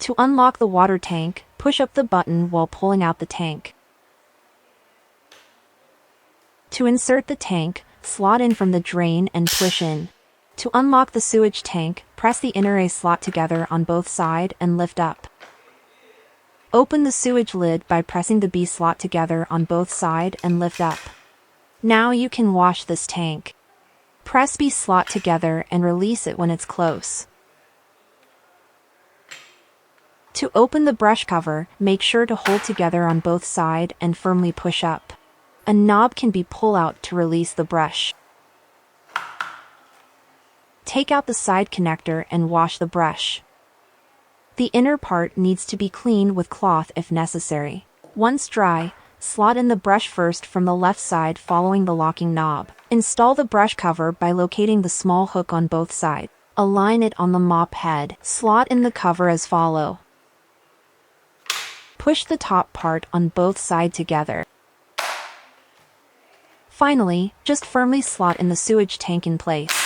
To unlock the water tank, push up the button while pulling out the tank. To insert the tank, slot in from the drain and push in. To unlock the sewage tank, press the inner A slot together on both sides and lift up. Open the sewage lid by pressing the B slot together on both sides and lift up. Now you can wash this tank. Press B slot together and release it when it's close. To open the brush cover, make sure to hold together on both sides and firmly push up. A knob can be pulled out to release the brush. Take out the side connector and wash the brush. The inner part needs to be cleaned with cloth if necessary. Once dry, slot in the brush first from the left side following the locking knob. Install the brush cover by locating the small hook on both sides. Align it on the mop head. Slot in the cover as follows. Push the top part on both sides together. Finally, just firmly slot in the sewage tank in place.